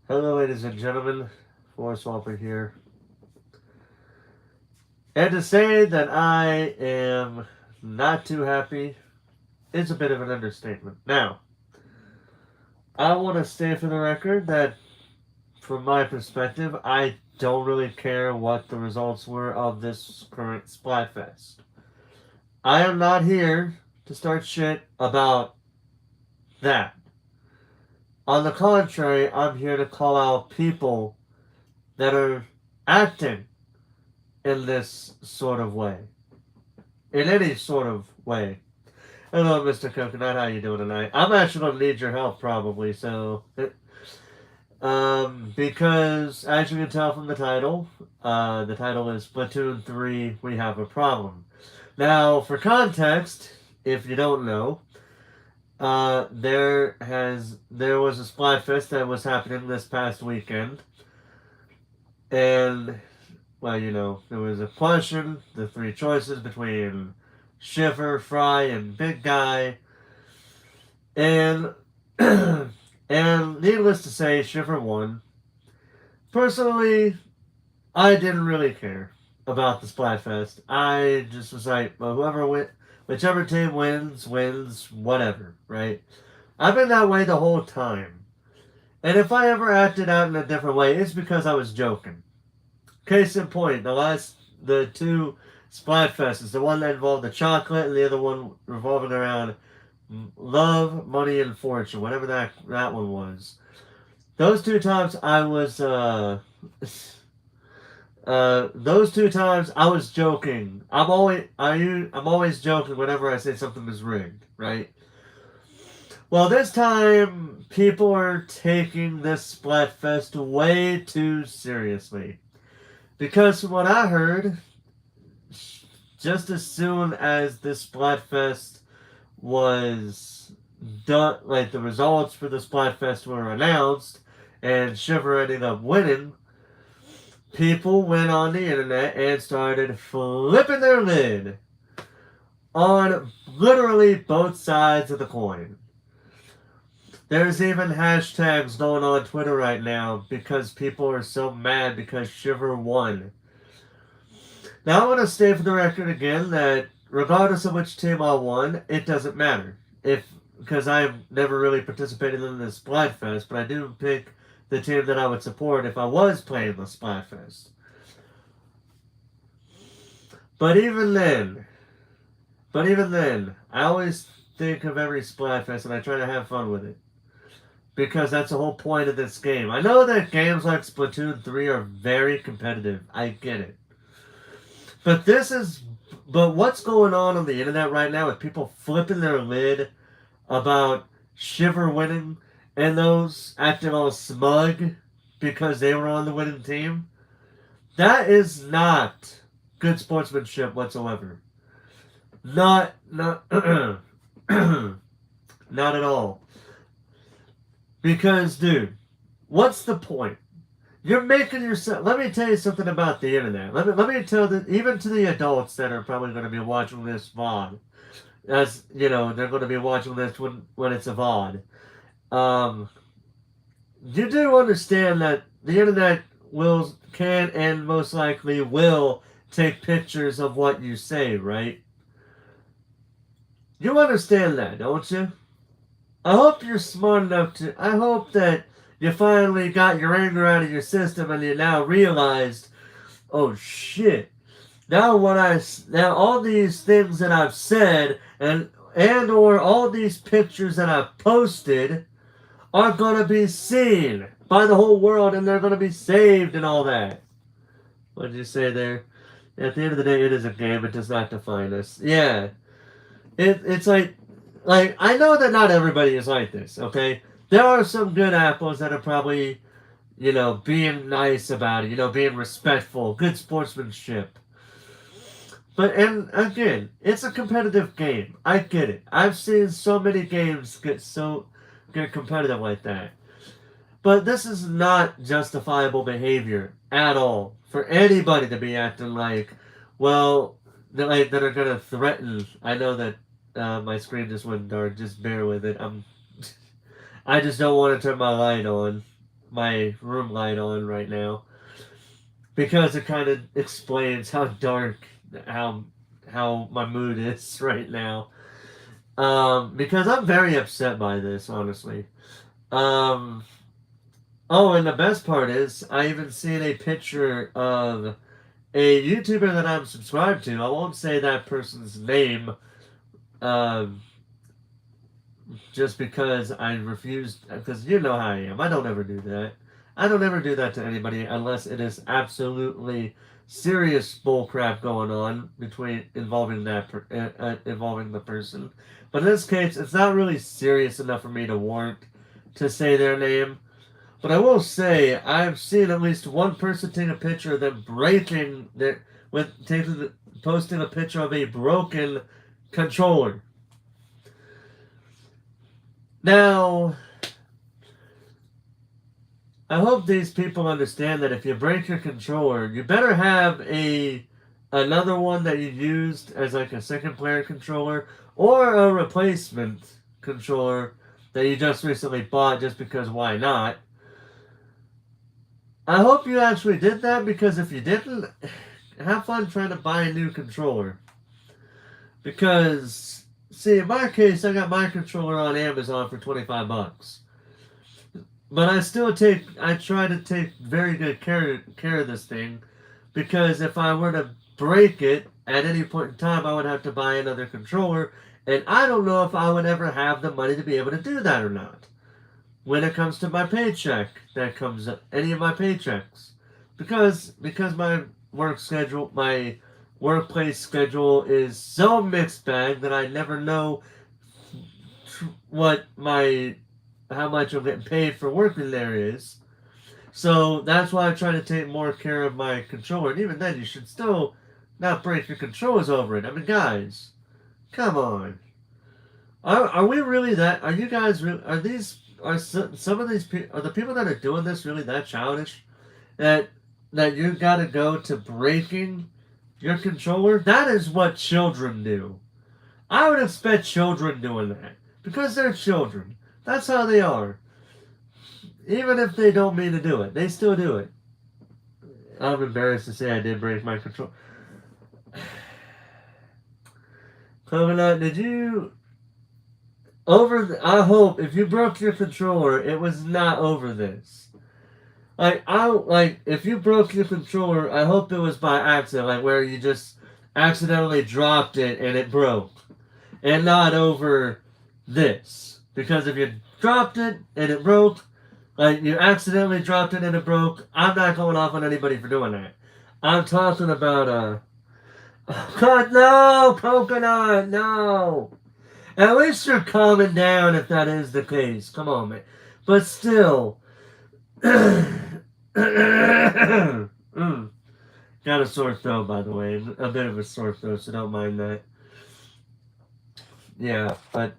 Hello, ladies and gentlemen. Force Swamper here. And to say that I am not too happy is a bit of an understatement. Now, I want to state for the record that, from my perspective, I don't really care what the results were of this current Splatfest. I am not here to start shit about that. On the contrary, I'm here to call out people that are acting in this sort of way. In any sort of way. Hello, Mr. Coconut. How you doing tonight? I'm actually gonna need your help probably. Because as you can tell from the title is Splatoon 3. We have a problem. Now, for context, if you don't know, there was a Splatfest that was happening this past weekend, and well, there was a question, the three choices between Shiver, Fry, and Big Guy. And and needless to say, Shiver won. Personally, I didn't really care about the Splatfest. I just was like, well, whichever team wins, wins, whatever, right? I've been that way the whole time. And if I ever acted out in a different way, it's because I was joking. Case in point, the two Splatfests, the one that involved the chocolate and the other one revolving around love, money, and fortune, whatever that one was. Those two times I was those two times I was joking. I'm always joking whenever I say something is rigged, right? Well, this time people are taking this Splatfest way too seriously. Because from what I heard, just as soon as this Splatfest was done, like the results for the Splatfest were announced, and Shiver ended up winning, people went on the internet and started flipping their lid on literally both sides of the coin. There's even hashtags going on Twitter right now because people are so mad because Shiver won. Now I want to state for the record again that regardless of which team I won, it doesn't matter. Because I've never really participated in this Splatfest, but I do pick the team that I would support if I was playing the Splatfest. But even then, I always think of every Splatfest and I try to have fun with it. Because that's the whole point of this game. I know that games like Splatoon 3 are very competitive. I get it. But what's going on the internet right now with people flipping their lid about Shiver winning and those acting all smug because they were on the winning team? That is not good sportsmanship whatsoever. Not not at all. Because, dude, what's the point? You're making yourself. Let me tell you something about the internet. Let me tell even to the adults that are probably going to be watching this VOD, as you know, they're going to be watching this when it's a VOD. You do understand that the internet can and most likely will take pictures of what you say, right? You understand that, don't you? I hope you're smart enough to. I hope that you finally got your anger out of your system and you now realized, oh shit. Now all these things that I've said and or all these pictures that I've posted are gonna be seen by the whole world and they're gonna be saved and all that. What did you say there? At the end of the day, it is a game. It does not define us. Yeah, it's like, I know that not everybody is like this, okay? There are some good apples that are probably, being nice about it, being respectful, good sportsmanship. And again, it's a competitive game. I get it. I've seen so many games get competitive like that. But this is not justifiable behavior at all for anybody to be acting like, well, that are gonna threaten. I know that my screen just went dark. Just bear with it. I just don't want to turn my light on. my room light on right now because it kind of explains how dark how how my mood is right now. Because I'm very upset by this, honestly. Um, oh, and the best part is, I even seen a picture of a YouTuber that I'm subscribed to. I won't say that person's name, um, just because I refused. Because you know how I am. I don't ever do that. I don't ever do that to anybody unless it is absolutely serious bullcrap going on between involving involving the person. But in this case, it's not really serious enough for me to warrant to say their name. But I will say I've seen at least one person take a picture of them breaking their with taking posting a picture of a broken controller. Now, I hope these people understand that if you break your controller, you better have a another one that you used as like a second player controller or a replacement controller that you just recently bought just because why not? I hope you actually did that because if you didn't, have fun trying to buy a new controller. Because, see, in my case, I got my controller on Amazon for 25 bucks. But I try to take very good care of this thing because if I were to break it at any point in time, I would have to buy another controller. And I don't know if I would ever have the money to be able to do that or not. When it comes to my paycheck, that comes up, any of my paychecks, because my my workplace schedule is so mixed bag that I never know what my how much I'm getting paid for working there is. So that's why I try to take more care of my controller. And even then, you should still not break your controllers over it. I mean, guys, come on. Are we really that? Are you guys? Are these? Are some of these people? Are the people that are doing this really that childish? That you got to go to breaking your controller? That is what children do. I would expect children doing that because they're children. That's how they are. Even if they don't mean to do it, they still do it. I'm embarrassed to say I did break my controller. Coconut, did you I hope if you broke your controller, it was not over this. Like if you broke your controller, I hope it was by accident, like where you just accidentally dropped it and it broke, and not over this. Because if you dropped it and it broke, like you accidentally dropped it and it broke, I'm not going off on anybody for doing that. I'm talking about oh God, no, coconut, no. At least you're calming down if that is the case. Come on, man. But still. mm. Got a sore throat, by the way. A bit of a sore throat, so don't mind that. Yeah, but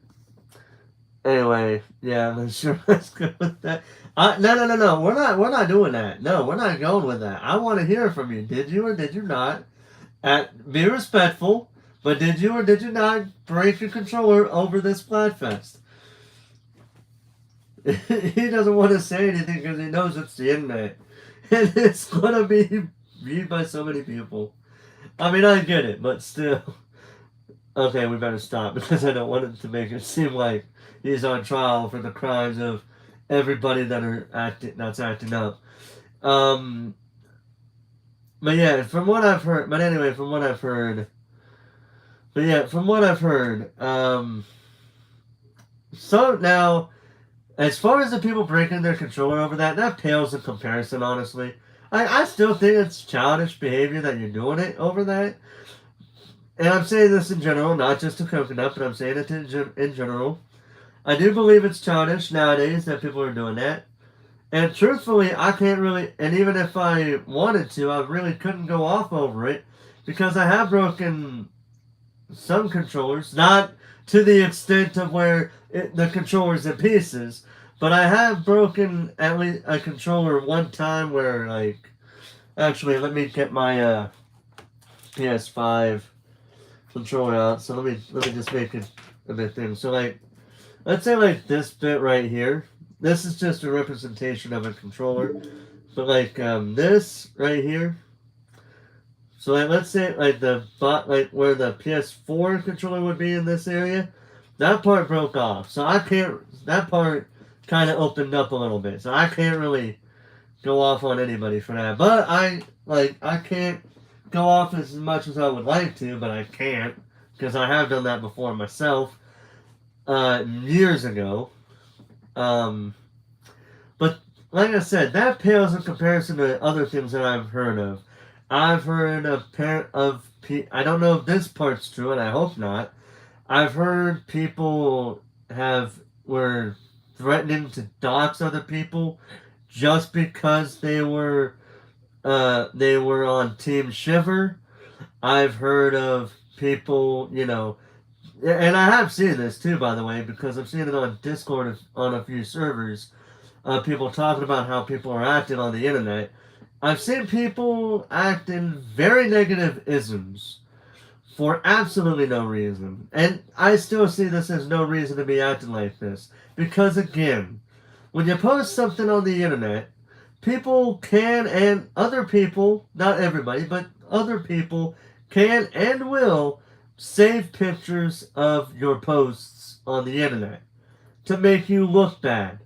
anyway, yeah, let's go with that. No. We're not doing that. No, we're not going with that. I want to hear from you. Did you or did you not? Be respectful. But did you or did you not break your controller over this Splatfest? He doesn't want to say anything because he knows it's the internet. And it's going to be viewed by so many people. I mean, I get it, but still. Okay, we better stop because I don't want it to make it seem like he's on trial for the crimes of everybody that's acting up. But yeah, from what I've heard. But anyway, from what I've heard. But yeah, from what I've heard, so now, as far as the people breaking their controller over that pales in comparison, honestly. I still think it's childish behavior that you're doing it over that. And I'm saying this in general, not just to Coconut, but I'm saying it in general. I do believe it's childish nowadays that people are doing that. And truthfully, I can't really, and even if I wanted to, I really couldn't go off over it because I have broken some controllers, not to the extent of where the controller's in pieces, but I have broken at least a controller one time where, like, actually, let me get my PS5 controller out. So let me just make it a bit thin. So like, let's say like this bit right here. this is just a representation of a controller. But like this right here. So like, let's say like like where the PS4 controller would be in this area, that part broke off. So I can't. That part kind of opened up a little bit. So I can't really go off on anybody for that. But I can't go off as much as I would like to, but I can't because I have done that before myself years ago. Um, but like I said, that pales in comparison to other things that I've heard of. I've heard I don't know if this part's true, and I hope not. I've heard people were threatening to dox other people just because they were on Team Shiver. I've heard of people, and I have seen this too, by the way, because I've seen it on Discord on a few servers. People talking about how people are acting on the internet. I've seen people act in very negative isms for absolutely no reason. And I still see this as no reason to be acting like this. Because again, when you post something on the internet, people can, and other people, not everybody, but other people can and will save pictures of your posts on the internet to make you look bad.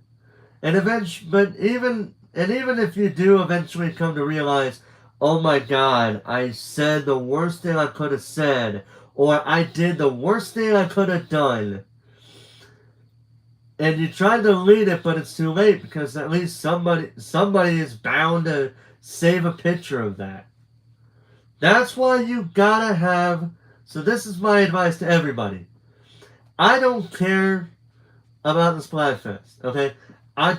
And even if you do eventually come to realize, oh my God, I said the worst thing I could have said, or I did the worst thing I could have done, and you try to delete it, but it's too late because at least somebody is bound to save a picture of that. That's why you gotta have. So this is my advice to everybody. I don't care about the Splatfest, okay? I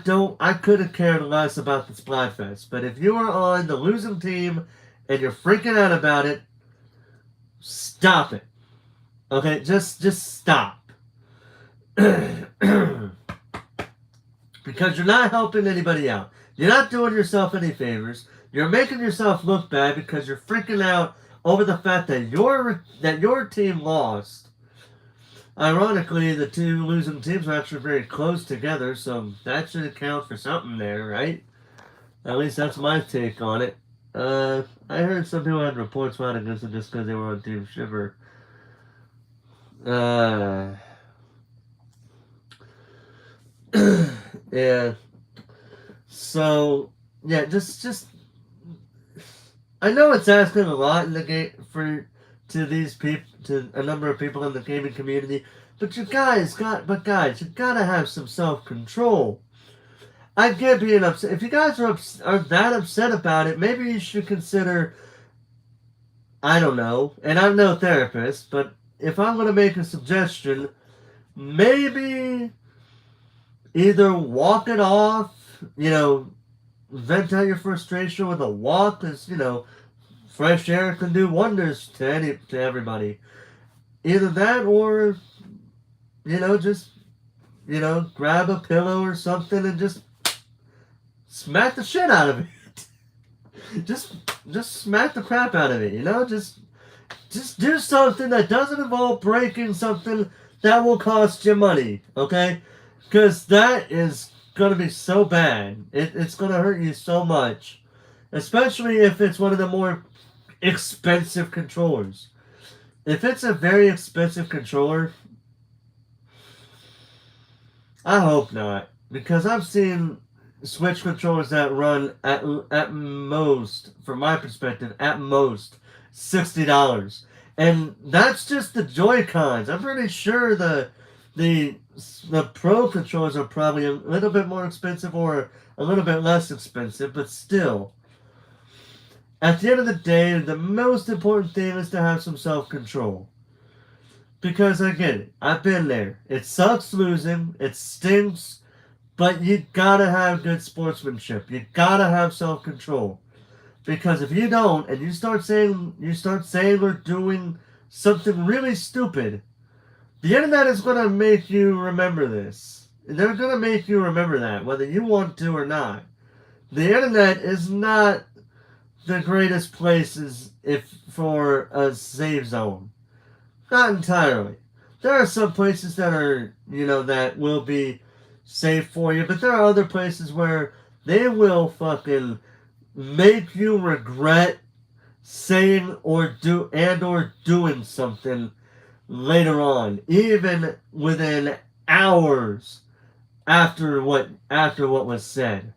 could have cared less about the Splatfest, but if you are on the losing team and you're freaking out about it, stop it. Okay, just stop. Because you're not helping anybody out. You're not doing yourself any favors. You're making yourself look bad because you're freaking out over the fact that your team lost. Ironically, the two losing teams are actually very close together, so that should account for something there, right? At least that's my take on it. I heard some people had reports about it just because they were on Team Shiver. Yeah. So yeah, just I know it's asking a lot in the game to these people, to a number of people in the gaming community, but you gotta have some self control. I get being upset. If you guys are that upset about it, maybe you should consider. I don't know, and I'm no therapist, but if I'm gonna make a suggestion, maybe either walk it off, vent out your frustration with a walk, because fresh air can do wonders to everybody. Either that or just grab a pillow or something and just smack the shit out of it. just smack the crap out of it. Just do something that doesn't involve breaking something that will cost you money. Okay, because that is gonna be so bad. It's gonna hurt you so much, especially if it's one of the more expensive controllers. If it's a very expensive controller, I hope not, because I've seen Switch controllers that run at most, from my perspective, at most $60, and that's just the Joy Cons. I'm pretty sure the Pro controllers are probably a little bit more expensive or a little bit less expensive, but still. At the end of the day, the most important thing is to have some self-control. Because I get it. I've been there. It sucks losing. It stinks. But you gotta have good sportsmanship. You gotta have self-control. Because if you don't, and you start saying or doing something really stupid, the internet is gonna make you remember this. They're gonna make you remember that, whether you want to or not. The internet is not the greatest places for a save zone. Not entirely. There are some places that are, that will be safe for you, but there are other places where they will fucking make you regret saying or doing something later on, even within hours after what was said.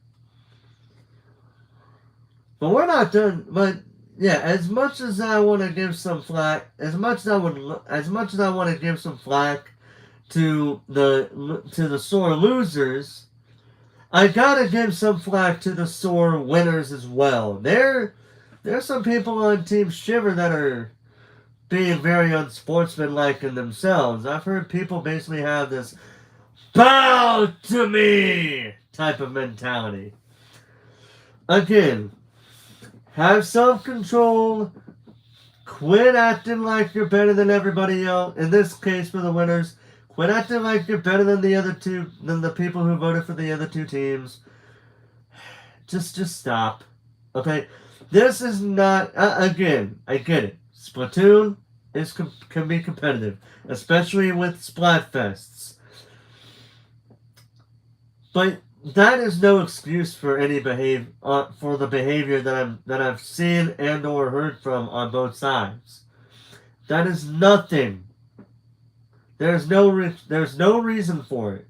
But we're not done. But yeah, as much as I want to give some flack, as much as I want to give some flack to the sore losers, I gotta give some flack to the sore winners as well. There's some people on Team Shiver that are being very unsportsmanlike in themselves. I've heard people basically have this bow to me type of mentality. Again, have self-control. Quit acting like you're better than everybody else. In this case, for the winners, quit acting like you're better than the people who voted for the other two teams. Just stop. Okay? This is not, again, I get it. Splatoon can be competitive, especially with Splatfests. But that is no excuse for for the behavior that I've seen and or heard from on both sides. That is nothing. There's no reason for it,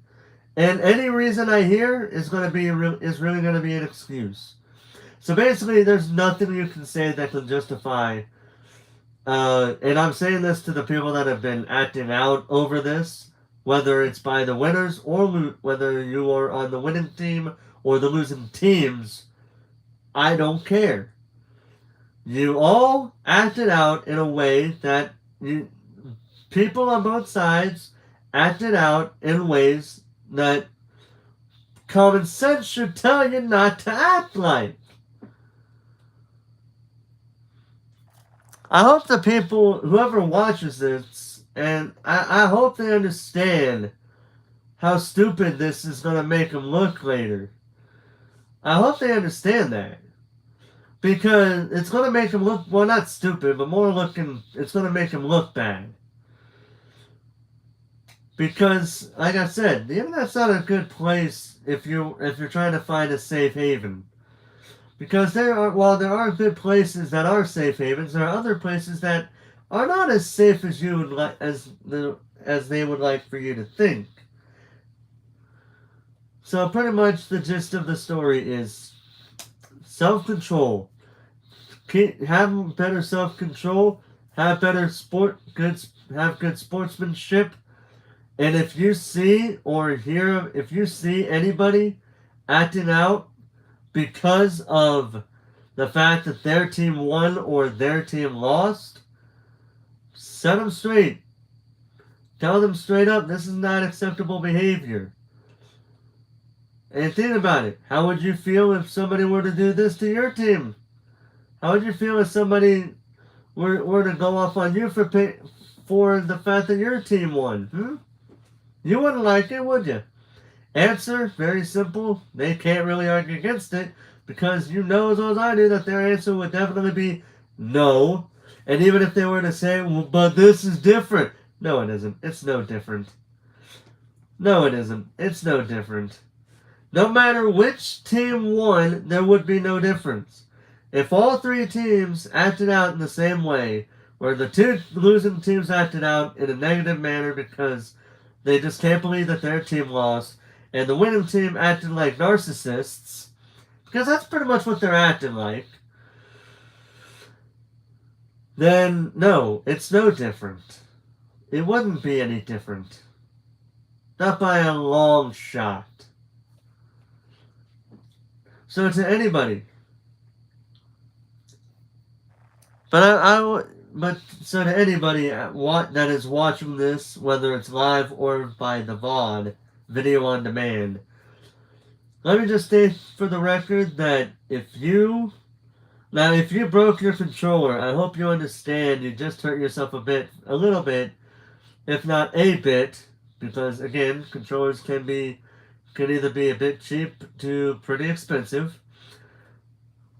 and any reason I hear is really going to be an excuse. So basically, there's nothing you can say that can justify. And I'm saying this to the people that have been acting out over this, whether it's by the winners or whether you are on the winning team or the losing teams. I don't care. You all acted out in a way that people on both sides acted out in ways that common sense should tell you not to act like. I hope the people, whoever watches this, and I hope they understand how stupid this is going to make them look later. I hope they understand that. Because it's going to make them look, well, not stupid, but it's going to make them look bad. Because, like I said, the internet's not a good place if you're trying to find a safe haven. Because while there are good places that are safe havens, there are other places that are not as safe as you would like, as they would like for you to think. So pretty much the gist of the story is self-control. Have better self-control. Have better have good sportsmanship. And if you see anybody acting out because of the fact that their team won or their team lost, set them straight. Tell them straight up, this is not acceptable behavior. And think about it. How would you feel if somebody were to do this to your team? How would you feel if somebody were to go off on you for the fact that your team won? You wouldn't like it, would you? Answer, very simple. They can't really argue against it because you know as well as I do that their answer would definitely be no. And even if they were to say, well, but this is different. No, it isn't. It's no different. No, it isn't. It's no different. No matter which team won, there would be no difference. If all three teams acted out in the same way, where the two losing teams acted out in a negative manner because they just can't believe that their team lost, and the winning team acted like narcissists, because that's pretty much what they're acting like, then no, it's no different. It wouldn't be any different. Not by a long shot. So to anybody, so to anybody that is watching this, whether it's live or by the VOD, video on demand, let me just state for the record that if you broke your controller, I hope you understand you just hurt yourself a little bit, if not a bit, because again, controllers can either be a bit cheap to pretty expensive.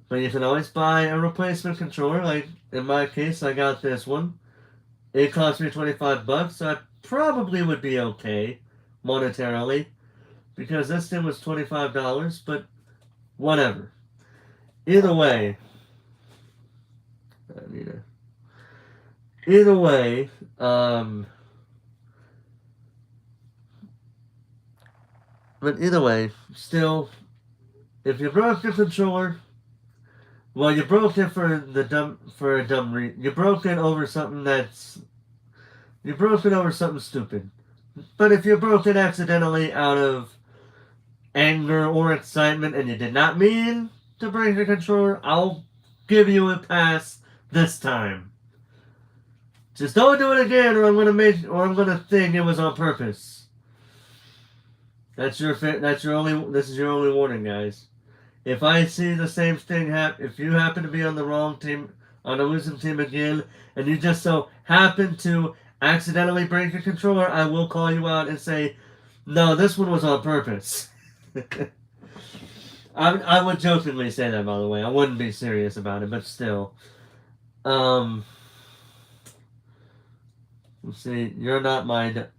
But you can always buy a replacement controller. Like in my case, I got this one. It cost me $25, so I probably would be okay monetarily. because this thing was $25, but whatever. Either way, I need a, either way, but either way, still, if you broke your controller, well, you broke it for a dumb reason. You broke it over something you broke it over something stupid. But if you broke it accidentally out of anger or excitement and you did not mean to break the controller, I'll give you a pass this time. Just don't do it again, or I'm gonna think it was on purpose. This is your only warning, guys. If I see the same thing if you happen to be on the wrong team, on a losing team again, and you just so happen to accidentally break your controller, I will call you out and say, no, this one was on purpose. I would jokingly say that, by the way. I wouldn't be serious about it, but still. Let's see. You're not my dad.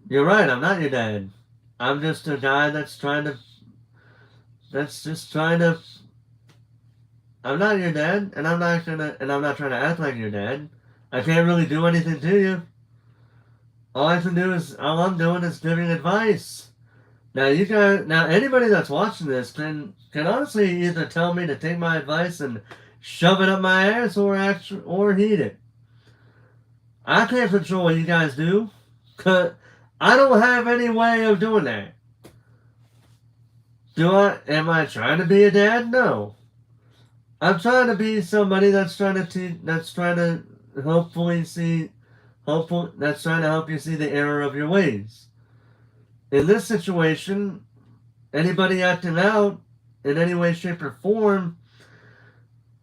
You're right. I'm not your dad. I'm just a guy that's just trying to. I'm not your dad, and I'm not trying to act like your dad. I can't really do anything to you. All I'm doing is giving advice. Now anybody that's watching this can honestly either tell me to take my advice and shove it up my ass or heed it. I can't control what you guys do, 'cause I don't have any way of doing that. Am I trying to be a dad? No. I'm trying to be somebody that's trying to that's trying to help you see the error of your ways. In this situation, anybody acting out in any way, shape, or form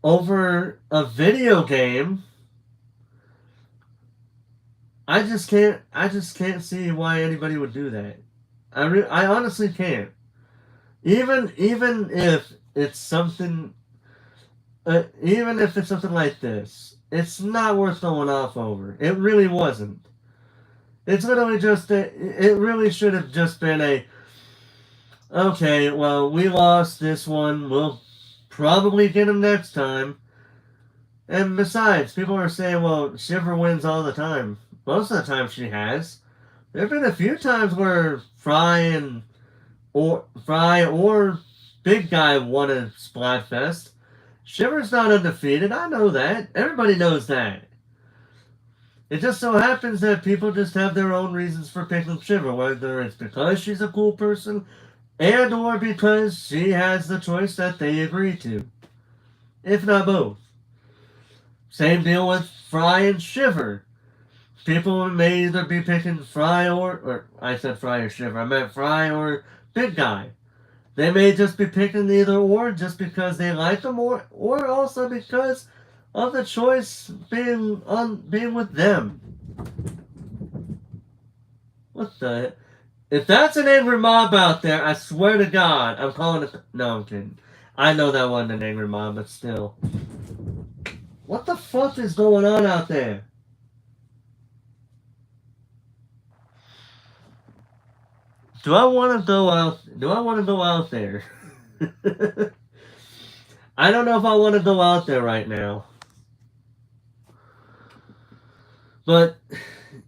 over a video game, I just can't see why anybody would do that. I honestly can't. Even if it's something, even if it's something like this, it's not worth going off over. It really wasn't. It's literally it really should have just been okay, well, we lost this one. We'll probably get him next time. And besides, people are saying, well, Shiver wins all the time. Most of the time she has. There have been a few times where Fry or Big Guy won a Splatfest. Shiver's not undefeated. I know that. Everybody knows that. It just so happens that people just have their own reasons for picking Shiver, whether it's because she's a cool person and or because she has the choice that they agree to. If not both. Same deal with Fry and Shiver. People may either be picking Fry or I said Fry or Shiver. I meant Fry or Big Guy. They may just be picking either or just because they like them or also because of the choice being with them. What the? If that's an angry mob out there, I swear to God, I'm calling it. No, I'm kidding. I know that wasn't an angry mob, but still. What the fuck is going on out there? Do I want to go out there? I don't know if I want to go out there right now. But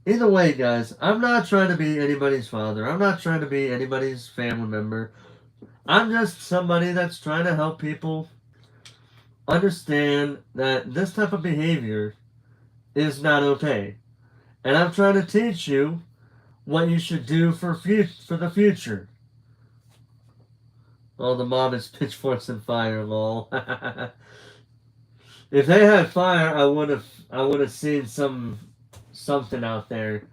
either way, guys, I'm not trying to be anybody's father. I'm not trying to be anybody's family member. I'm just somebody that's trying to help people understand that this type of behavior is not okay. And I'm trying to teach you what you should do for the future. Oh, the mob is pitchforks and fire, lol. If they had fire, I would have seen something out there.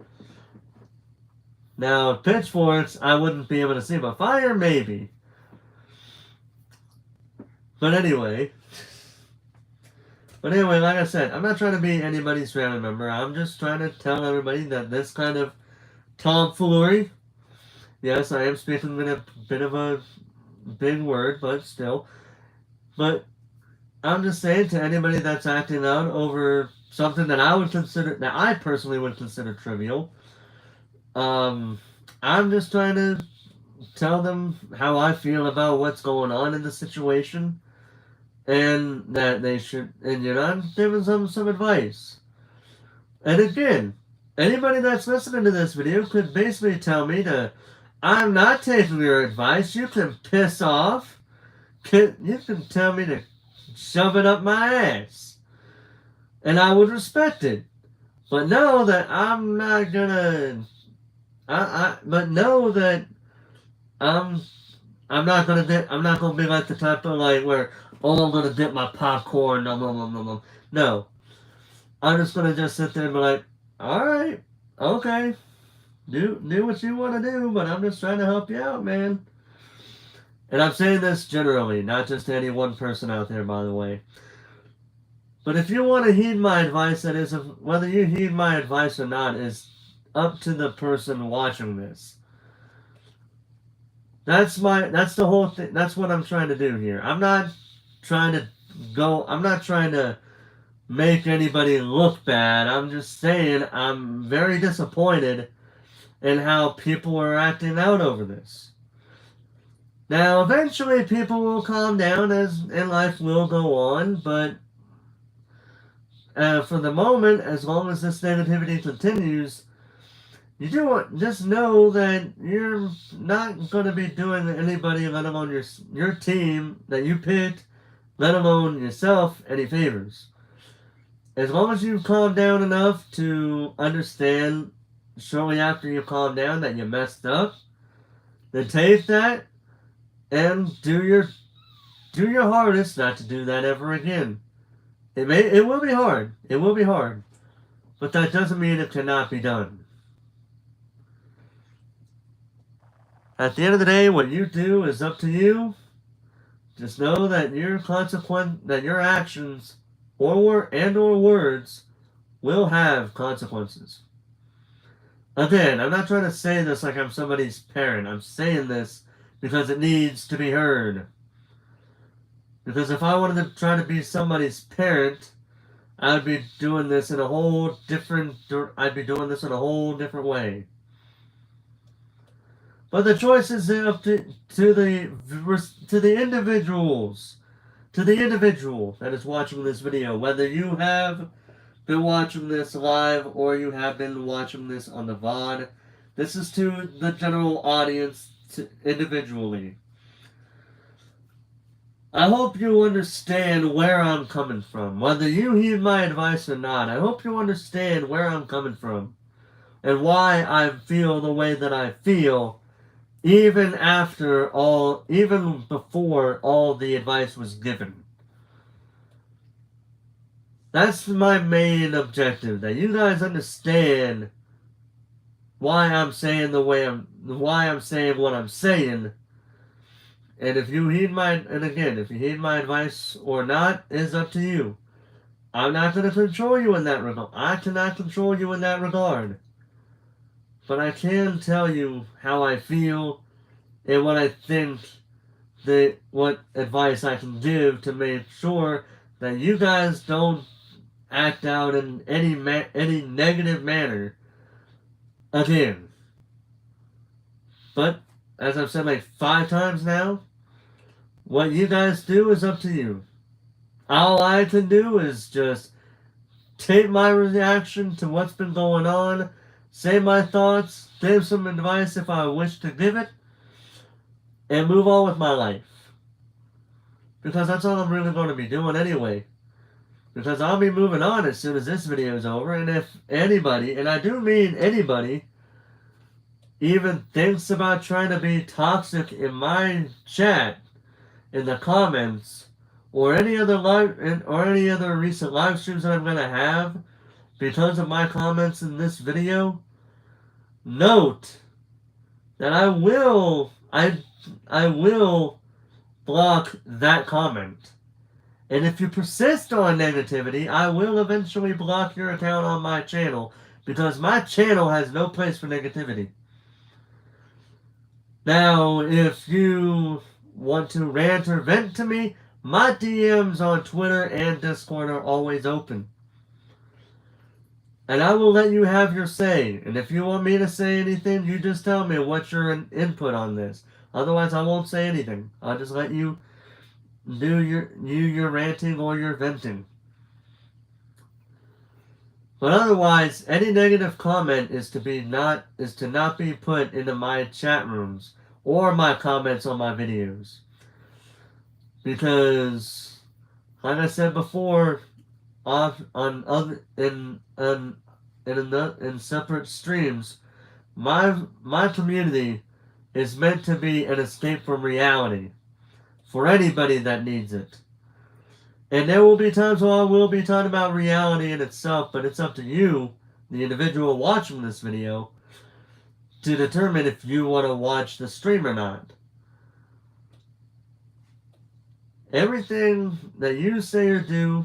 Now, pitchforks, I wouldn't be able to see, but fire, maybe. But anyway, like I said, I'm not trying to be anybody's family member. I'm just trying to tell everybody that this kind of tomfoolery, yes, I am speaking with a bit of a big word, but still. But I'm just saying to anybody that's acting out over something that I personally would consider trivial, I'm just trying to tell them how I feel about what's going on in the situation, and that they should, and I'm giving them some advice. And again, anybody that's listening to this video could basically tell me to, I'm not taking your advice. You can piss off. You can tell me to shove it up my ass, and I would respect it. But know that I'm not gonna. But know that I'm. I'm not gonna dip. I'm not gonna be like the type of like where, oh, I'm gonna dip my popcorn. No, no, no, no, no. No, I'm just gonna just sit there and be like, all right, okay, do what you want to do, but I'm just trying to help you out, man. And I'm saying this generally, not just to any one person out there, by the way. But if you want to heed my advice, that is, whether you heed my advice or not, is up to the person watching this. That's the whole thing. That's what I'm trying to do here. I'm not trying to I'm not trying to make anybody look bad. I'm just saying I'm very disappointed in how people are acting out over this. Now, eventually people will calm down and life will go on, but for the moment, as long as this negativity continues, you do want, just know that you're not going to be doing anybody, let alone your team that you picked, let alone yourself, any favors. As long as you calm down enough to understand shortly after you calm down that you messed up, then take that and do your hardest not to do that ever again. It will be hard. It will be hard. But that doesn't mean it cannot be done. At the end of the day, what you do is up to you. Just know that your actions or words will have consequences. Again, I'm not trying to say this like I'm somebody's parent. I'm saying this because it needs to be heard. Because if I wanted to try to be somebody's parent, I'd be doing this in a whole different. I'd be doing this in a whole different way. But the choice is up to the individuals, to the individual that is watching this video. Whether you have been watching this live or you have been watching this on the VOD, this is to the general audience individually. I hope you understand where I'm coming from. Whether you heed my advice or not, I hope you understand where I'm coming from and why I feel the way that I feel, even before all the advice was given. That's my main objective, that you guys understand why I'm saying why I'm saying what I'm saying. And if you heed my advice or not, is up to you. I'm not going to control you in that regard. I cannot control you in that regard. But I can tell you how I feel and what I think, what advice I can give to make sure that you guys don't act out in any negative manner again. But as I've said like 5 times now, what you guys do is up to you. All I can do is just take my reaction to what's been going on, say my thoughts, give some advice if I wish to give it, and move on with my life. Because that's all I'm really going to be doing anyway. Because I'll be moving on as soon as this video is over, and if anybody, and I do mean anybody, even thinks about trying to be toxic in my chat, in the comments, or any other recent live streams that I'm gonna have because of my comments in this video, note that I will block that comment. And if you persist on negativity, I will eventually block your account on my channel, because my channel has no place for negativity. Now, if you want to rant or vent to me, my DMs on Twitter and Discord are always open. And I will let you have your say. And if you want me to say anything, you just tell me what's your input on this. Otherwise, I won't say anything. I'll just let you do your ranting or your venting. But otherwise, any negative comment is to not be put into my chat rooms or my comments on my videos. Because, like I said before, on other in separate streams, my community is meant to be an escape from reality for anybody that needs it. And there will be times where I will be talking about reality in itself, but it's up to you, the individual watching this video, to determine if you want to watch the stream or not. Everything that you say or do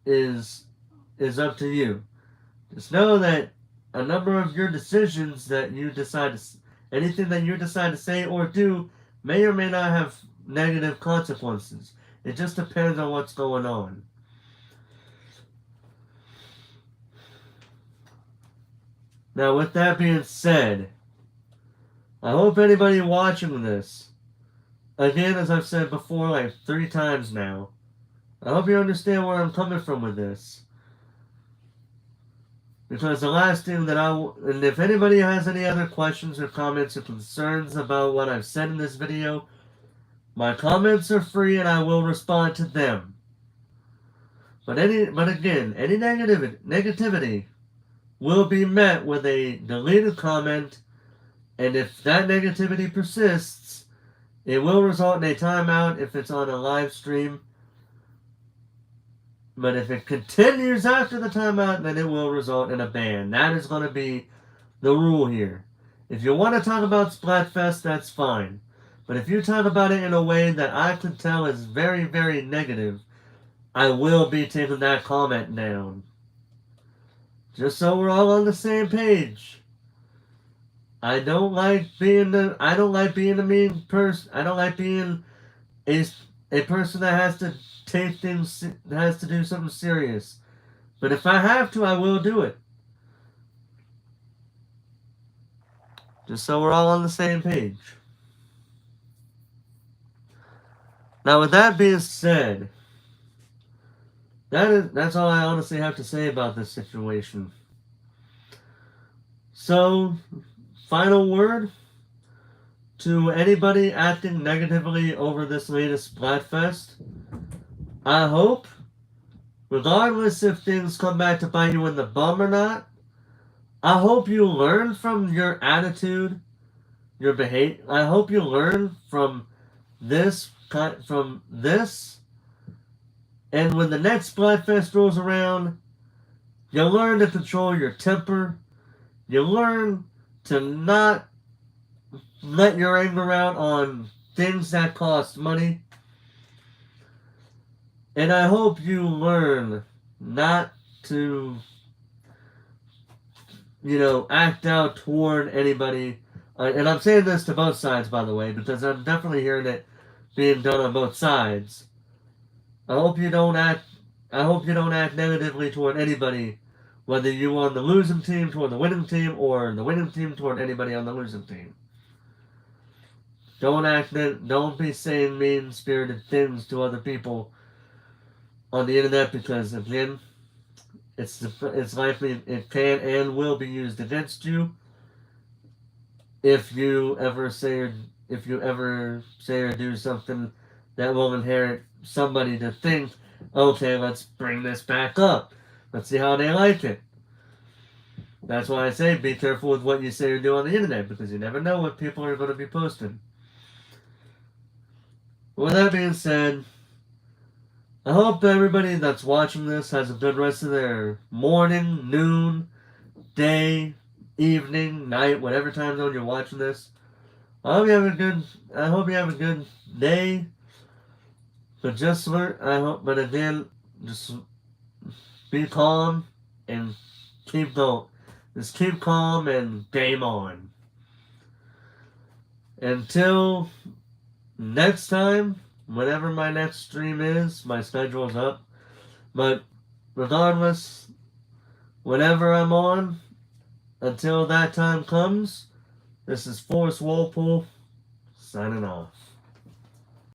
is up to you. Just know that a number of your decisions that you decide to, anything that you decide to say or do may or may not have negative consequences. It just depends on what's going on. Now, with that being said, I hope anybody watching this, again, as I've said before like 3 times now, I hope you understand where I'm coming from with this. Because the last thing that and if anybody has any other questions or comments or concerns about what I've said in this video, my comments are free and I will respond to them. But again, any negativity will be met with a deleted comment, and if that negativity persists, it will result in a timeout if it's on a live stream. But if it continues after the timeout, then it will result in a ban. That is going to be the rule here. If you want to talk about Splatfest, that's fine. But if you talk about it in a way that I can tell is very, very negative, I will be taking that comment down. Just so we're all on the same page. I don't like being a mean person. I don't like being a person that has to take things, has to do something serious. But if I have to, I will do it. Just so we're all on the same page. Now, with that being said, that's all I honestly have to say about this situation. So, final word to anybody acting negatively over this latest Splatfest. I hope, regardless if things come back to bite you in the bum or not, I hope you learn from your attitude, your behavior. I hope you learn from this, and when the next Splatfest rolls around, you learn to control your temper. You learn to not let your anger out on things that cost money. And I hope you learn not to, act out toward anybody. And I'm saying this to both sides, by the way, because I'm definitely hearing it being done on both sides. I hope you don't act negatively toward anybody, whether you're on the losing team toward the winning team or the winning team toward anybody on the losing team. Don't be saying mean-spirited things to other people on the internet, because again, it's likely it can and will be used against you if you ever say or do something that will inherit somebody to think, okay, let's bring this back up. Let's see how they like it. That's why I say be careful with what you say or do on the internet, because you never know what people are going to be posting. With that being said, I hope everybody that's watching this has a good rest of their morning, noon, day, evening, night, whatever time zone you're watching this. I hope you have a good day. But but again, just be calm and keep going. Just keep calm and game on. Until next time, whenever my next stream is, my schedule's up. But regardless, whenever I'm on, until that time comes, this is Forrest Walpole signing off.